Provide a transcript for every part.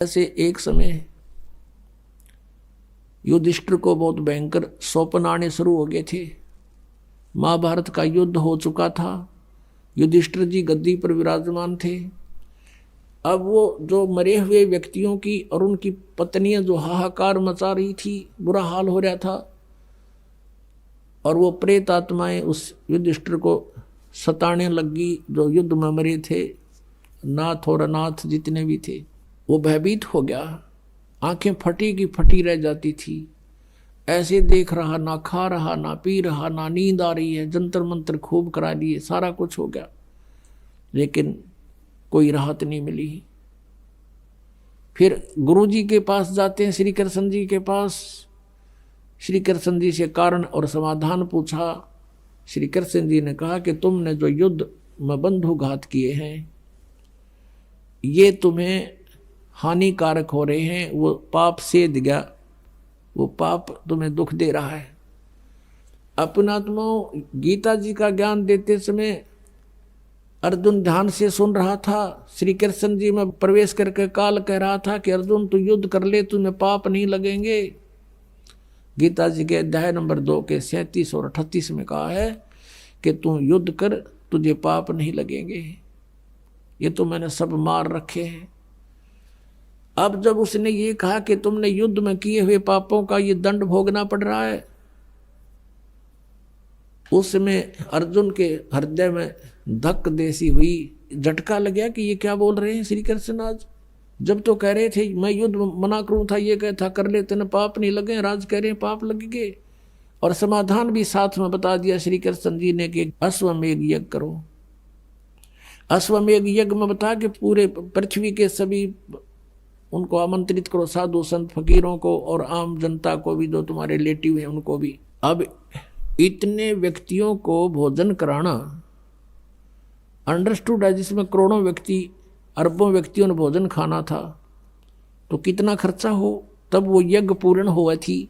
ऐसे एक समय युधिष्ठिर को बहुत भयंकर स्वप्न आने शुरू हो गए थे। महाभारत का युद्ध हो चुका था, युधिष्ठिर जी गद्दी पर विराजमान थे। अब वो जो मरे हुए व्यक्तियों की और उनकी पत्नियां जो हाहाकार मचा रही थी, बुरा हाल हो रहा था, और वो प्रेत आत्माएं उस युधिष्ठिर को सताने लगी जो युद्ध में मरे थे, नाथ और अनाथ जितने भी थे। वो भयभीत हो गया, आंखें फटी की फटी रह जाती थी। ऐसे देख रहा, ना खा रहा, ना पी रहा, ना नींद आ रही है, जंतर मंतर खूब करा लिए, सारा कुछ हो गया, लेकिन कोई राहत नहीं मिली। फिर गुरुजी के पास जाते हैं, श्री कृष्ण जी के पास। श्री कृष्ण जी से कारण और समाधान पूछा। श्री कृष्ण जी ने कहा कि तुमने जो युद्ध में बंधुघात किए हैं, ये तुम्हें हानिकारक हो रहे हैं, वो पाप सेध गया, वो पाप तुम्हें दुख दे रहा है। अपनात्माओं, गीता जी का ज्ञान देते समय अर्जुन ध्यान से सुन रहा था। श्री कृष्ण जी में प्रवेश करके काल कह रहा था कि अर्जुन तू युद्ध कर ले, तुम्हें पाप नहीं लगेंगे। गीता जी के अध्याय नंबर 2 के 37 और 38 में कहा है कि तू युद्ध कर, तुझे पाप नहीं लगेंगे। ये तो मैंने सब मार रखे हैं। अब जब उसने ये कहा कि तुमने युद्ध में किए हुए पापों का ये दंड भोगना पड़ रहा है, उस समय अर्जुन के हृदय में धक देसी हुई, झटका लग गया कि ये क्या बोल रहे हैं श्री कृष्ण। आज जब तो कह रहे थे मैं युद्ध मना करूं था, ये कहता कर लेते न पाप नहीं लगे, राज कह रहे हैं पाप लगेंगे। और समाधान भी साथ में बता दिया श्री कृष्ण जी ने कि अश्वमेघ यज्ञ करो। अश्वमेघ यज्ञ में बता के पूरे पृथ्वी के सभी उनको आमंत्रित करो, साधु संत फकीरों को और आम जनता को भी, जो तुम्हारे रिलेटिव हैं उनको भी। अब इतने व्यक्तियों को भोजन कराना अंडरस्टूड है, जिसमें करोड़ों व्यक्ति, अरबों व्यक्तियों ने भोजन खाना था, तो कितना खर्चा हो, तब वो यज्ञ पूर्ण हुआ थी।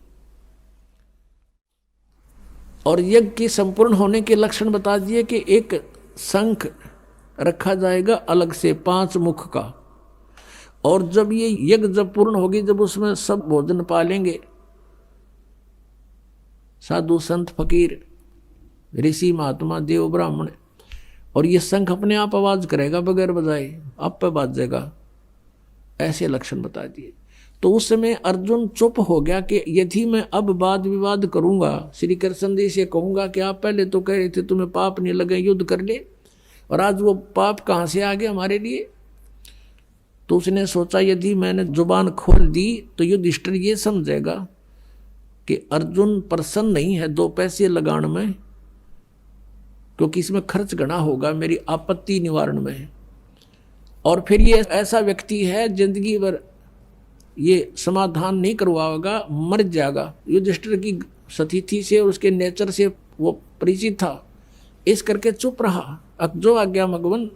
और यज्ञ के संपूर्ण होने के लक्षण बता दिए कि एक शंख रखा जाएगा अलग से 5 मुख का, और जब ये यज्ञ जब पूर्ण होगी, जब उसमें सब भोजन पालेंगे, साधु संत फकीर ऋषि महात्मा देव ब्राह्मण, और ये शंख अपने आप आवाज करेगा बगैर बजाए, आप पे बाजेगा, ऐसे लक्षण बता दिए। तो उस समय अर्जुन चुप हो गया कि यदि मैं अब वाद विवाद करूंगा, श्री कृष्ण जी से कहूंगा कि आप पहले तो कह रहे थे तुम्हें पाप नहीं लगे, युद्ध कर ले, और आज वो पाप कहां से आ गए हमारे लिए। तो उसने सोचा यदि मैंने जुबान खोल दी तो युधिष्ठिर ये समझेगा कि अर्जुन प्रसन्न नहीं है 2 पैसे लगाने में, क्योंकि इसमें खर्च घना होगा मेरी आपत्ति निवारण में, और फिर ये ऐसा व्यक्ति है जिंदगी भर ये समाधान नहीं करवाएगा, मर जाएगा। युधिष्ठिर की स्थिति से और उसके नेचर से वो परिचित था, इस करके चुप रहा। जो आज्ञा भगवान,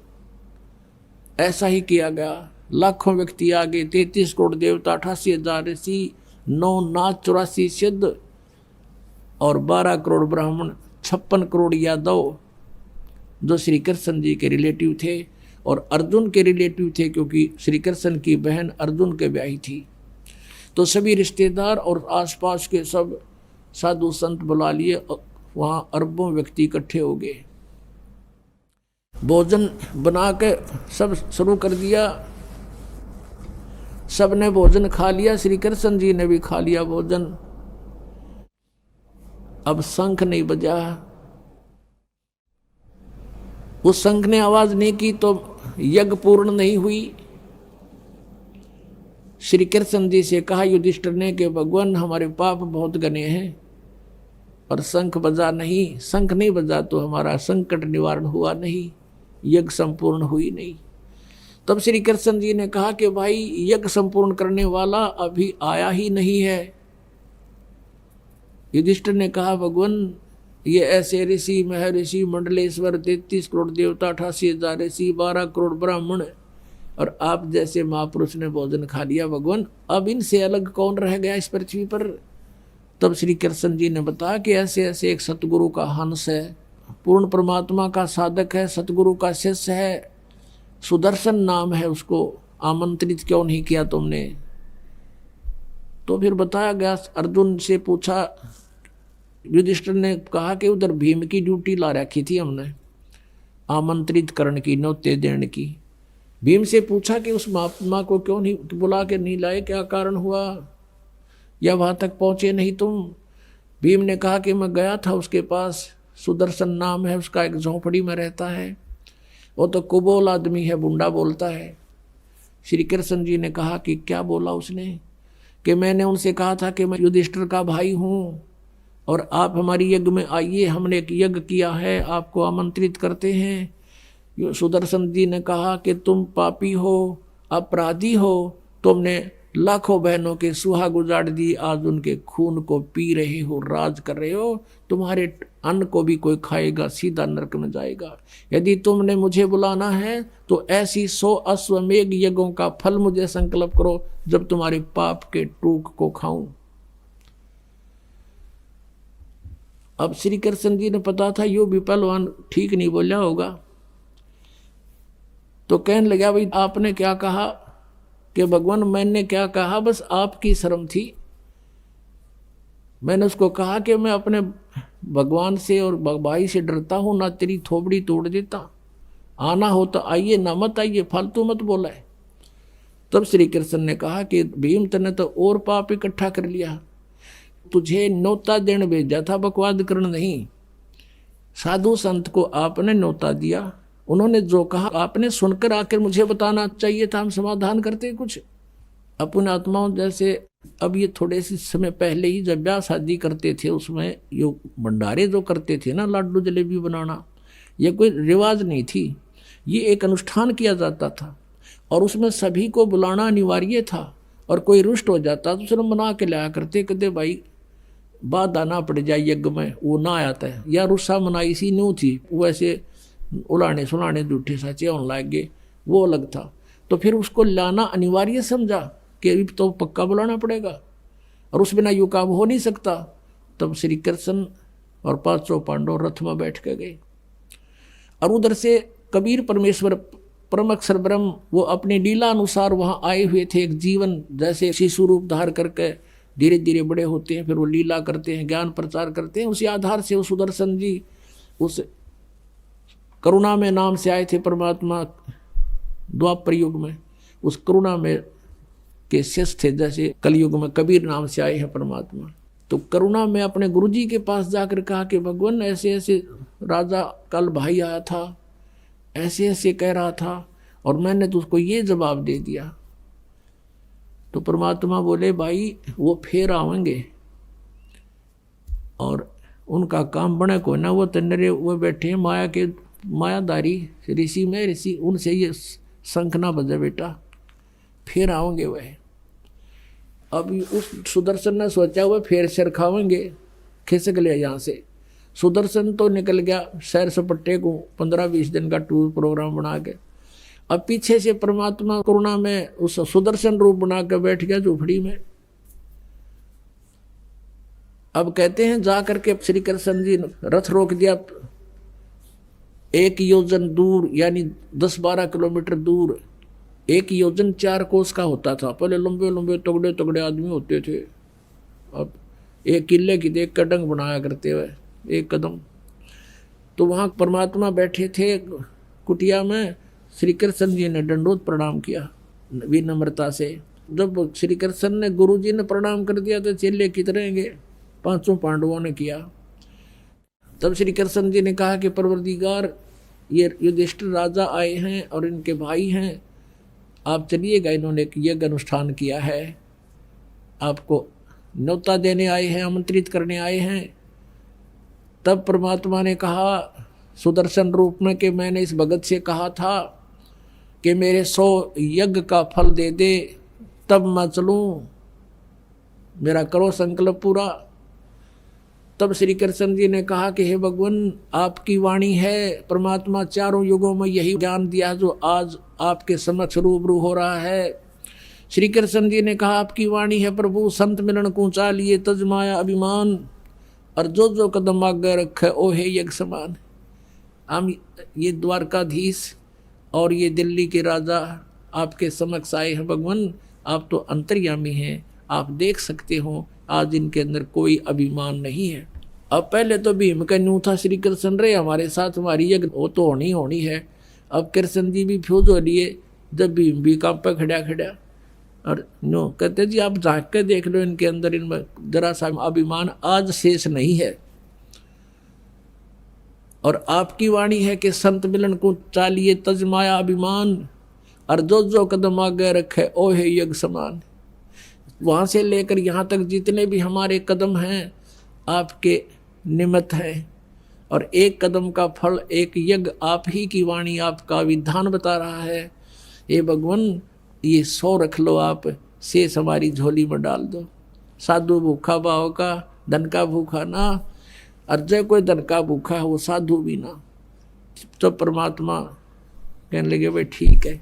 ऐसा ही किया गया। लाखों व्यक्ति आ गए, 33 करोड़ देवता, 88,000 ऋषि, 9 नाथ, 84 सिद्ध और 12 करोड़ ब्राह्मण, 56 करोड़ यादव जो श्री कृष्ण जी के रिलेटिव थे और अर्जुन के रिलेटिव थे, क्योंकि श्री कृष्ण की बहन अर्जुन के ब्याही थी। तो सभी रिश्तेदार और आसपास के सब साधु संत बुला लिए, वहाँ अरबों व्यक्ति इकट्ठे हो गए। भोजन बना के सब शुरू कर दिया, सब ने भोजन खा लिया, श्री कृष्ण जी ने भी खा लिया भोजन। अब शंख नहीं बजा, उस शंख ने आवाज नहीं की तो यज्ञ पूर्ण नहीं हुई। श्री कृष्ण जी से कहा युधिष्ठिर ने कि भगवान हमारे पाप बहुत घने हैं, और शंख बजा नहीं, शंख नहीं बजा तो हमारा संकट निवारण हुआ नहीं, यज्ञ संपूर्ण हुई नहीं। तब श्री कृष्ण जी ने कहा कि भाई यज्ञ संपूर्ण करने वाला अभी आया ही नहीं है। युधिष्ठिर ने कहा भगवान ये ऐसे ऋषि, महर्षि, मंडलेश्वर, 33 करोड़ देवता, 88,000 ऋषि, 12 करोड़ ब्राह्मण और आप जैसे महापुरुष ने भोजन खा लिया भगवान, अब इनसे अलग कौन रह गया इस पृथ्वी पर। तब श्री कृष्ण जी ने बताया कि ऐसे ऐसे एक सतगुरु का हंस है, पूर्ण परमात्मा का साधक है, सतगुरु का शिष्य है, सुदर्शन नाम है उसको, आमंत्रित क्यों नहीं किया तुमने? तो फिर बताया गया, अर्जुन से पूछा, युधिष्ठिर ने कहा कि उधर भीम की ड्यूटी ला रखी थी हमने, आमंत्रित करने की, न्योते देने की। भीम से पूछा कि उस महात्मा को क्यों नहीं बुला के नहीं लाए, क्या कारण हुआ, या वहां तक पहुंचे नहीं तुम? भीम ने कहा कि मैं गया था उसके पास, सुदर्शन नाम है उसका, एक झोंपड़ी में रहता है, वो तो कुबोल आदमी है, बुंडा बोलता है। श्री कृष्ण जी ने कहा कि क्या बोला उसने? कि मैंने उनसे कहा था कि मैं युधिष्ठिर का भाई हूँ और आप हमारी यज्ञ में आइए, हमने एक यज्ञ किया है, आपको आमंत्रित करते हैं। सुदर्शन जी ने कहा कि तुम पापी हो, अपराधी हो, तुमने लाखों बहनों के सुहाग उजाड़ दी, आज उनके खून को पी रहे हो, राज कर रहे हो, तुम्हारे अन्न को भी कोई खाएगा, सीधा नरक में जाएगा। यदि तुमने मुझे बुलाना है तो ऐसी 100 अश्वमेघ यज्ञों का फल मुझे संकल्प करो, जब तुम्हारे पाप के टूक को खाऊं। अब श्री कृष्ण जी ने पता था यो भी पहलवान ठीक नहीं बोला होगा, तो कहने लगा, भाई आपने क्या कहा? कि भगवान मैंने क्या कहा, बस आपकी शर्म थी। मैंने उसको कहा कि मैं अपने भगवान से और भाई से डरता हूं, ना तेरी थोबड़ी तोड़ देता, आना हो तो आइए, ना मत आइए, फालतू मत बोला है। तब श्री कृष्ण ने कहा कि भीम तने तो और पाप इकट्ठा कर लिया, तुझे न्योता देने भेजा था, बकवाद करना नहीं। साधु संत को आपने न्योता दिया, उन्होंने जो कहा आपने सुनकर आकर मुझे बताना चाहिए था, हम समाधान करते कुछ। अपने आत्माओं जैसे अब ये थोड़े से समय पहले ही जब ब्याह शादी करते थे, उसमें यो भंडारे जो करते थे ना, लाडू जलेबी बनाना, ये कोई रिवाज नहीं थी, ये एक अनुष्ठान किया जाता था और उसमें सभी को बुलाना अनिवार्य था। और कोई रुष्ट हो जाता तो उसने मना के लाया करते, कहते भाई बाधा ना पड़ जाए यज्ञ में, वो ना आता है, या रुस्सा मनाई सी न्यू थी, वो ऐसे उलाने सुलाने झूठे सच्चे होने लग गए, वो अलग था। तो फिर उसको लाना अनिवार्य समझा कि तो पक्का बुलाना पड़ेगा और उस बिना यू काम हो नहीं सकता। तब श्री कृष्ण और 500 पांडव रथ में बैठ के गए और उधर से कबीर परमेश्वर परम अक्षर ब्रह्म वो अपनी लीला अनुसार वहाँ आए हुए थे। एक जीवन जैसे शिशु रूप धार करके धीरे धीरे बड़े होते हैं, फिर वो लीला करते हैं, ज्ञान प्रचार करते हैं। उसी आधार से वो सुदर्शन जी उस करुणा में नाम से आए थे परमात्मा द्वापर युग में, उस करुणा में के शेष थे, जैसे कलयुग में कबीर नाम से आए हैं परमात्मा। तो करुणा में अपने गुरुजी के पास जाकर कहा कि भगवान ऐसे ऐसे राजा कल भाई आया था, ऐसे ऐसे कह रहा था और मैंने तो उसको ये जवाब दे दिया। तो परमात्मा बोले भाई वो फिर आवेंगे और उनका काम बने को ना, वो तन्नरे वो बैठे हैं माया के मायादारी ऋषि में ऋषि, उनसे ये शंख ना बजे बेटा, फिर आओगे वह। अब उस सुदर्शन ने सोचा हुआ फिर सिर खावेंगे, खिसक लिया यहाँ से। सुदर्शन तो निकल गया सैर सपट्टे को 15-20 दिन का टूर प्रोग्राम बना के। अब पीछे से परमात्मा करुणा में उस सुदर्शन रूप बना के बैठ गया झोपड़ी में। अब कहते हैं जा करके श्री कृष्ण जी रथ रोक दिया 1 योजन दूर, यानी 10-12 किलोमीटर दूर। 1 योजन 4 कोस का होता था। पहले लंबे लंबे तगड़े तगड़े आदमी होते थे, अब एक किले की देख कदम बनाया करते हुए 1 कदम। तो वहाँ परमात्मा बैठे थे कुटिया में। श्री कृष्ण जी ने दंडोत प्रणाम किया विनम्रता से। जब श्री कृष्ण ने गुरु जी ने प्रणाम कर दिया तो चेले कितरेंगे, 500 पांडवों ने किया। तब श्री कृष्ण जी ने कहा कि परवरदिगार ये युधिष्ठिर राजा आए हैं और इनके भाई हैं, आप चलिएगा, इन्होंने एक यज्ञ अनुष्ठान किया है, आपको न्योता देने आए हैं, आमंत्रित करने आए हैं। तब परमात्मा ने कहा सुदर्शन रूप में कि मैंने इस भगत से कहा था कि मेरे 100 यज्ञ का फल दे दे तब मैं चलूं, मेरा करो संकल्प पूरा। तब श्री कृष्ण जी ने कहा कि हे भगवान आपकी वाणी है, परमात्मा चारों युगों में यही ज्ञान दिया जो आज आपके समक्ष रूबरू हो रहा है। श्री कृष्ण जी ने कहा आपकी वाणी है प्रभु, संत मिलन को ऊंचा लिए तज माया अभिमान, और जो जो कदम आगे रखे ओ है यज्ञ समान। हम ये द्वारकाधीश और ये दिल्ली के राजा आपके समक्ष आए हैं भगवान, आप तो अंतर्यामी हैं, आप देख सकते हो आज इनके अंदर कोई अभिमान नहीं है। अब पहले तो भीम का न्यू था श्री कृष्ण रे हमारे साथ हमारी यज्ञ वो तो होनी है। अब कृष्ण जी भी फ्यूज हो लिए, जब भीम भी काम पे खड़ा और नो कहते जी आप झांक के देख लो इनके अंदर, इनमें जरा सा अभिमान आज शेष नहीं है। और आपकी वाणी है कि संत मिलन को चालिए तजमाया अभिमान, और जो कदम आगे रखे ओ है यज्ञ समान। वहाँ से लेकर यहाँ तक जितने भी हमारे कदम हैं आपके निमित्त हैं, और एक कदम का फल एक यज्ञ आप ही की वाणी आपका विधान बता रहा है। ये भगवान ये 100 रख लो आप, शेष हमारी झोली में डाल दो। साधु भूखा भाव का, धन का भूखा ना, और जो कोई धन का भूखा है वो साधु भी ना। तो परमात्मा कहने लगे भाई ठीक है।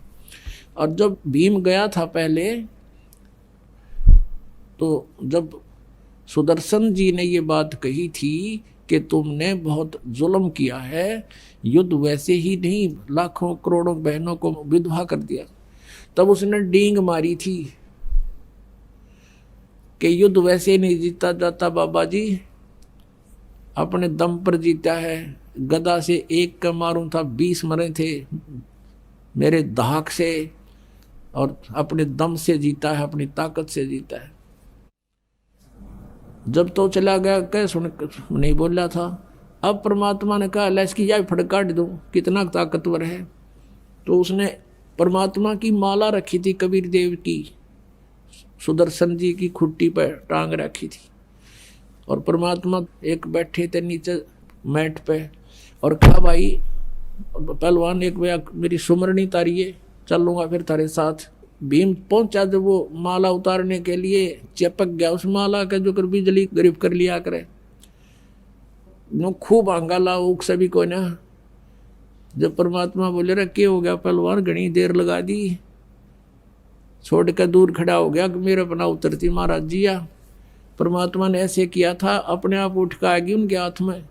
और जब भीम गया था पहले, तो जब सुदर्शन जी ने ये बात कही थी कि तुमने बहुत जुल्म किया है, युद्ध वैसे ही नहीं लाखों करोड़ों बहनों को विधवा कर दिया, तब उसने डींग मारी थी कि युद्ध वैसे नहीं जीता जाता बाबा जी, अपने दम पर जीता है। गदा से एक का मारूं था 20 मरे थे मेरे दाहक से, और अपने दम से जीता है, अपनी ताकत से जीता है। जब तो चला गया कह सुन नहीं बोला था। अब परमात्मा ने कहा ला इसकी जाए फड़ काट दूं, कितना ताकतवर है। तो उसने परमात्मा की माला रखी थी कबीर देव की, सुदर्शन जी की खुट्टी पर टांग रखी थी, और परमात्मा एक बैठे थे नीचे मैट पे, और कहा भाई पहलवान एक मेरी सुमरनी तारिये, चलूंगा फिर तारे साथ। भीम पहुंचा जब वो माला उतारने के लिए, चिपक गया उस माला का जो कर बिजली गरीब कर लिया करे, नो खूब आंगाला उक सभी को ना। जब परमात्मा बोले रे क्या हो गया पहलवान, घनी देर लगा दी, छोड़ कर दूर खड़ा हो गया कि मेरे अपना उतरती महाराज जिया। परमात्मा ने ऐसे किया था, अपने आप उठ कर आएगी उनके हाथ में।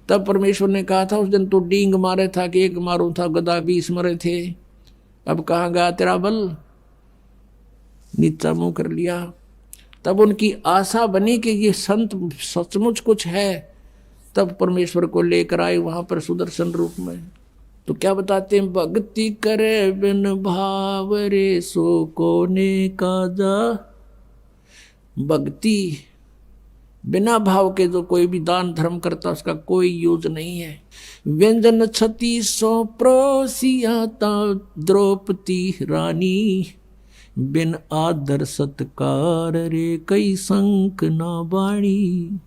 तब परमेश्वर ने कहा था उस दिन तो डींग मारे था कि एक मारू था, गदा 20 मरे थे, अब कहाँ गया तेरा बल, नीचा मुंह कर लिया। तब उनकी आशा बनी कि ये संत सचमुच कुछ है, तब परमेश्वर को लेकर आए वहां पर सुदर्शन रूप में। तो क्या बताते हैं, भक्ति करे बिन भाव रे सो कोने काजा। भक्ति बिना भाव के जो कोई भी दान धर्म करता उसका कोई यूज नहीं है। व्यंजन 36 प्रोसियाता द्रौपदी रानी, बिन आदर सत्कार रे कई संक ना बाणी।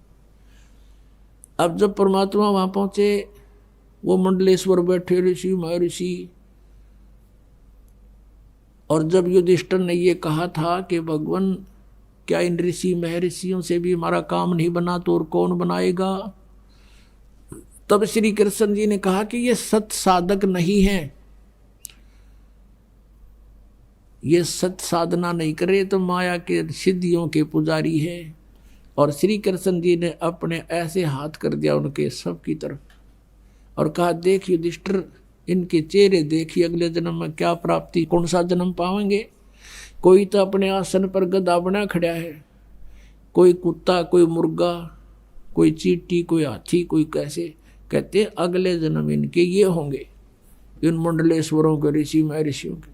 अब जब परमात्मा वहां पहुंचे, वो मंडलेश्वर बैठे ऋषि महर्षि, और जब युधिष्ठिर ने ये कहा था कि भगवान क्या इन ऋषि महर्षियों से भी हमारा काम नहीं बना तो और कौन बनाएगा, तब श्री कृष्ण जी ने कहा कि ये सत साधक नहीं है, ये सत साधना नहीं करे तो माया के सिद्धियों के पुजारी है। और श्री कृष्ण जी ने अपने ऐसे हाथ कर दिया उनके सब की तरफ और कहा देख युधिष्ठिर, इनके चेहरे देखिए, अगले जन्म में क्या प्राप्ति, कौन सा जन्म पाएंगे। कोई तो अपने आसन पर गधा बना खड़ा है, कोई कुत्ता, कोई मुर्गा, कोई चींटी, कोई हाथी, कोई कैसे। कहते अगले जन्म इनके ये होंगे, इन मंडलेश्वरों के ऋषि महर्षियों के।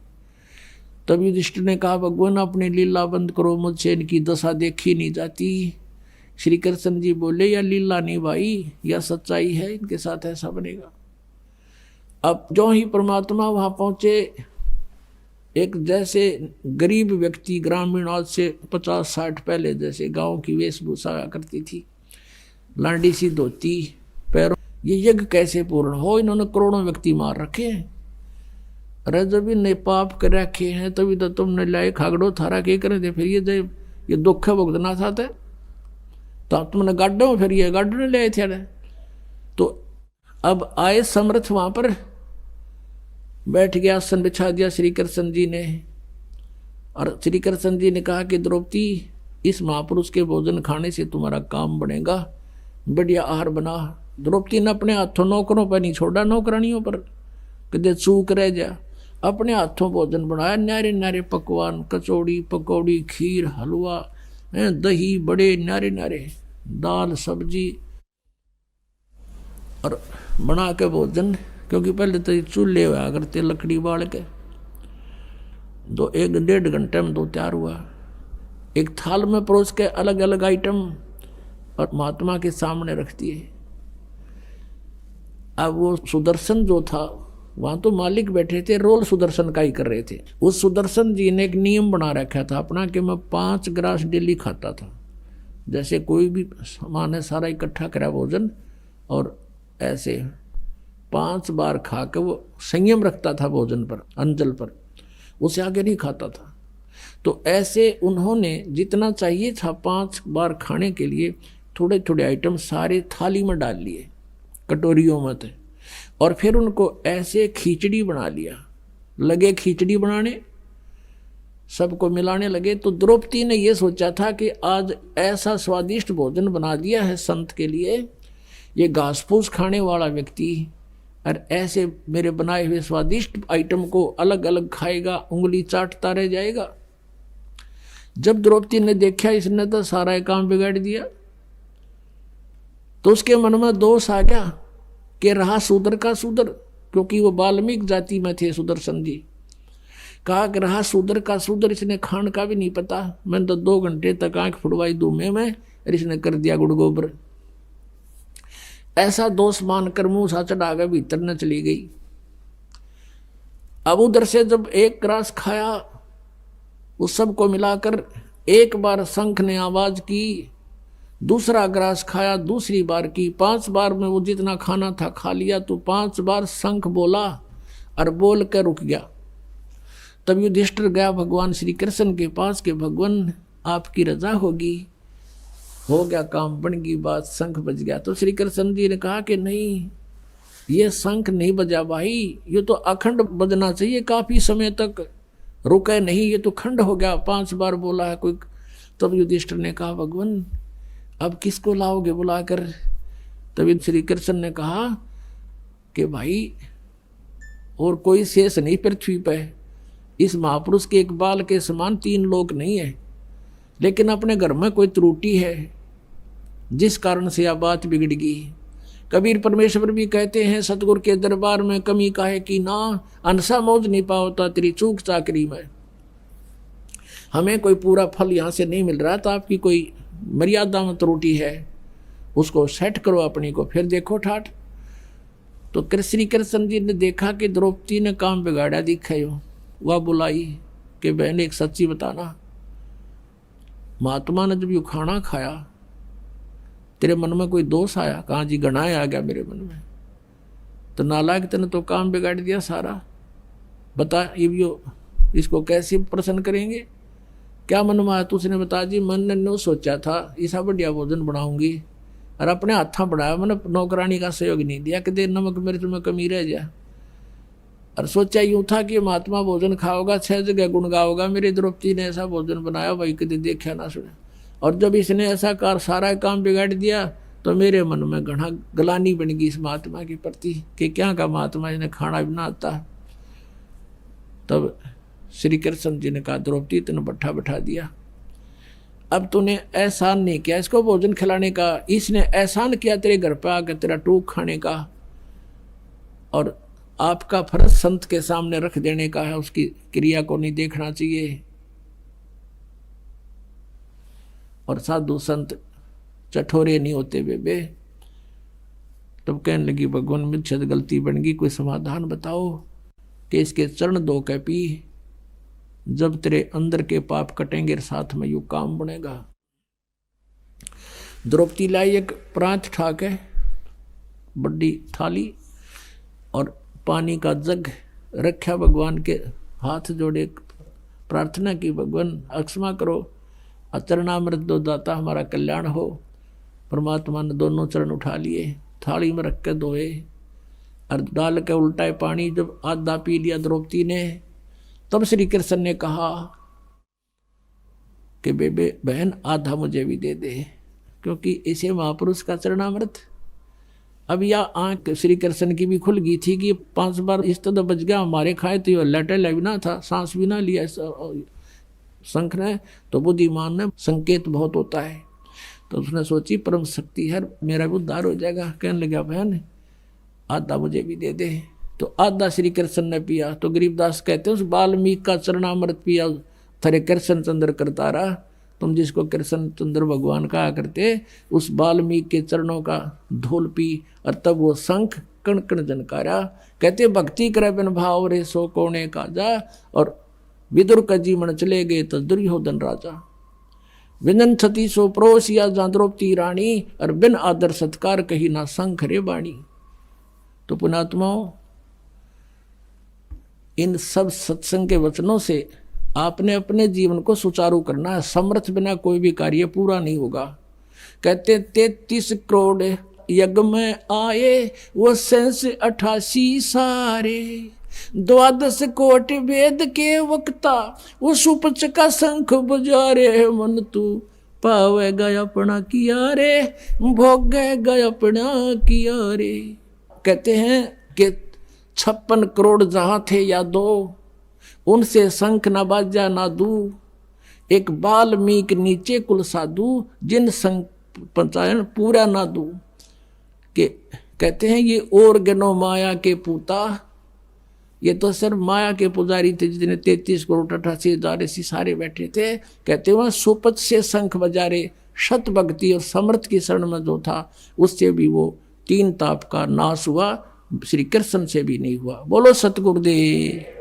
तब युधिष्ठिर ने कहा भगवान अपने लीला बंद करो, मुझसे इनकी दशा देखी नहीं जाती। श्री कृष्ण जी बोले या लीला नहीं भाई, या सच्चाई है, इनके साथ ऐसा बनेगा। अब जो ही परमात्मा वहां पहुंचे, एक जैसे गरीब व्यक्ति, ग्रामीण, आज से 50-60 पहले जैसे गांव की वेशभूषा करती थी, लांडी सी धोती पैरों, ये यज्ञ कैसे पूर्ण हो, इन्होंने करोड़ों व्यक्ति मार रखे हैं। अरे जब इन्हें पाप कर रखे हैं तभी तो तुमने लाए खागड़ो थारा के करे थे, फिर ये दुख भुगतना था तो तुमने गाड्डो, फिर ये गाड्डो ने ले थे। तो अब आए समर्थ वहां पर बैठ गया, आसन बिछा दिया श्री कृष्ण जी ने, और श्री कृष्ण जी ने कहा कि द्रौपदी, इस महापुरुष के भोजन खाने से तुम्हारा काम बनेगा, बढ़िया आहार बना। द्रौपदी ने अपने हाथों नौकरों पर नहीं छोड़ा, नौकरानियों पर, कदे चूक रह जा। अपने हाथों भोजन बनाया, न्यारे न्यारे पकवान, कचौड़ी पकौड़ी खीर हलवा, दही बड़े न्यारे न्यारे, दाल सब्जी, और बना के भोजन। क्योंकि पहले तो चूल्हे हुआ करते लकड़ी बाल के, 1-1.5 घंटे में 2 तैयार हुआ। एक थाल में परोस के अलग अलग आइटम और महात्मा के सामने रख दिए। अब वो सुदर्शन जो था, वहां तो मालिक बैठे थे, रोल सुदर्शन का ही कर रहे थे। उस सुदर्शन जी ने एक नियम बना रखा था अपना कि मैं 5 ग्रास डेली खाता था। जैसे कोई भी सामान है सारा इकट्ठा करा भोजन, और ऐसे 5 बार खा के वो संयम रखता था भोजन पर, अंजल पर, उससे आगे नहीं खाता था। तो ऐसे उन्होंने जितना चाहिए था 5 बार खाने के लिए थोड़े थोड़े आइटम सारे थाली में डाल लिए, कटोरियों में थे, और फिर उनको ऐसे खिचड़ी बना लिया। लगे खिचड़ी बनाने, सबको मिलाने लगे। तो द्रौपदी ने यह सोचा था कि आज ऐसा स्वादिष्ट भोजन बना दिया है संत के लिए, ये घास फूस खाने वाला व्यक्ति और ऐसे मेरे बनाए हुए स्वादिष्ट आइटम को अलग अलग खाएगा, उंगली चाटता रह जाएगा। जब द्रौपदी ने देखा इसने तो सारा काम बिगाड़ दिया, तो उसके मन में दोष आ गया कि रहा शूद्र का शूद्र, क्योंकि वो वाल्मीकि जाति में थे सुदर्शन जी। कहा कि रहा शूद्र का शूद्र, इसने खान का भी नहीं पता, मैंने तो 2 घंटे तक आंख फुड़वाई धूमे में और इसने कर दिया गुड़ गोबर। ऐसा दोष मानकर मुंह सा चढ़ा के भीतर न चली गई। अब उधर से जब 1 ग्रास खाया, उस सबको मिलाकर एक बार शंख ने आवाज की, दूसरा ग्रास खाया, दूसरी बार की, 5 बार में वो जितना खाना था खा लिया। तो 5 बार शंख बोला और बोल कर रुक गया। तब युधिष्ठिर गया भगवान श्री कृष्ण के पास कि भगवान आपकी रजा होगी। हो गया काम, बन गई बात, शंख बज गया। तो श्री कृष्ण जी ने कहा कि नहीं, ये शंख नहीं बजा भाई, ये तो अखंड बजना चाहिए, काफी समय तक रुके नहीं, ये तो खंड हो गया, 5 बार बोला है कोई। तब युधिष्ठिर ने कहा भगवान अब किसको लाओगे बुलाकर? तभी श्री कृष्ण ने कहा कि भाई और कोई शेष नहीं पृथ्वी पे, इस महापुरुष के एक बाल के समान 3 लोक नहीं है, लेकिन अपने घर में कोई त्रुटि है जिस कारण से यह बात बिगड़ गई। कबीर परमेश्वर भी कहते हैं सतगुरु के दरबार में कमी काहे की ना, अनसा मौज नहीं पाओता तेरी चूक चाकरी में। हमें कोई पूरा फल यहाँ से नहीं मिल रहा, तो आपकी कोई मर्यादा में त्रुटि है, उसको सेट करो अपनी को, फिर देखो ठाठ। तो श्री कृष्ण जी ने देखा कि द्रौपदी ने काम बिगाड़ा दिखायो, वह बुलाई कि बहन एक सच्ची बताना, महात्मा ने जब यू खाना खाया तेरे मन में कोई दोष आया? कहाँ जी गणाए आ गया मेरे मन में। तो नालायक तेने तो काम बिगाड़ दिया सारा, बता ये इसको कैसे प्रसन्न करेंगे? क्या मन में आया? तो उसने बता जी मन ने नो सोचा था ऐसा बढ़िया भोजन बनाऊंगी, और अपने हाथा बढ़ाया, मैंने नौकरानी का सहयोग नहीं दिया कि दे नमक मेरे तुम्हें कमी रह जाए। और सोचा यूं था कि महात्मा भोजन खाओगा, 6 जगह गुण गाओगा, मेरी द्रौपदी ने ऐसा भोजन बनाया भाई कभी देखा ना सुना। और जब इसने ऐसा कार सारा काम बिगाड़ दिया तो मेरे मन में घना गलानी बन गई इस महात्मा के प्रति कि क्या का महात्मा इसने खाना भी ना आता। तब श्री कृष्ण जी ने कहा द्रौपदी तूने बैठा बैठा दिया, अब तूने एहसान नहीं किया इसको भोजन खिलाने का, इसने एहसान किया तेरे घर पे आकर तेरा टूक खाने का, और आपका फर्ज संत के सामने रख देने का है, उसकी क्रिया को नहीं देखना चाहिए। और साधु संत चठोरे नहीं होते बेबे। तब कहने लगी भगवान मुझसे गलती बन गई, कोई समाधान बताओ कि इसके चरण धो के पी, जब तेरे अंदर के पाप कटेंगे साथ में यू काम बनेगा। द्रौपदी लाई एक प्रांत ठाक है, बड़ी थाली और पानी का जग रखा, भगवान के हाथ जोड़े प्रार्थना की भगवान अक्षमा करो, अचरणामृत दो दाता हमारा कल्याण हो। परमात्मा ने दोनों चरण उठा लिए, थाली में रख के धोए और डाल के उल्टा पानी जब आधा पी लिया द्रौपदी ने, तब श्री कृष्ण ने कहा कि बेबे बहन आधा मुझे भी दे दे, क्योंकि इसे महापुरुष का चरणामृत अब यह आंख श्री कृष्ण की भी खुल गई थी कि 5 बार इस तरह बच गया, हमारे खाए तो ये लटे लेना था, सांस भी ना लिया शंख ने। तो बुद्धिमान ने संकेत बहुत होता है, तो उसने सोची परम शक्ति है, मेरा भी उद्धार हो जाएगा। कहने लगा बहन आधा मुझे भी दे दे। तो आधा श्री कृष्ण ने पिया। तो गरीबदास कहते हैं उस वाल्मीकि का चरणामृत पिया थरे कृष्ण चंद्र करतारा। तुम जिसको कृष्ण चंद्र भगवान कहा करते, उस वाल्मीकि के चरणों का धूल पी और तब वो शंख कण कण जनकारा। कहते भक्ति करे बिन भाव रे सो कोने काजा। और विदुर का जीवन चले गए तो दुर्योधन राजा। विनन छती सो प्रोसिया जहाँ द्रौपदी रानी, और बिन आदर सत्कार कही ना शंख रे बाणी। तो पुणात्माओं, इन सब सत्संग के वचनों से आपने अपने जीवन को सुचारू करना है। समर्थ बिना कोई भी कार्य पूरा नहीं होगा। कहते 33 करोड़ यज्ञ में आए, वो 88 सारे, 12 कोटि वेद के वक्ता, वो सुपच का शंख बजारे। मन तू पावेगा अपना किया रे, भोगेगा अपना किया रे। कहते हैं कि 56 करोड़ जहां थे या दो, उनसे शंख न बाजा ना दू। एक वाल्मीकि नीचे कुल साधु, जिन शंख पंचायन पूरा ना दू। के कहते हैं ये और गनो माया के पूता, ये तो सिर्फ माया के पुजारी थे जितने 33 करोड़ 88 हजार ऐसी सारे बैठे थे। कहते वह सुपथ से शंख बजारे, शत भक्ति और समर्थ की शरण में जो था, उससे भी वो 3 ताप का नाश हुआ, श्री कृष्ण से भी नहीं हुआ। बोलो सतगुरुदेव।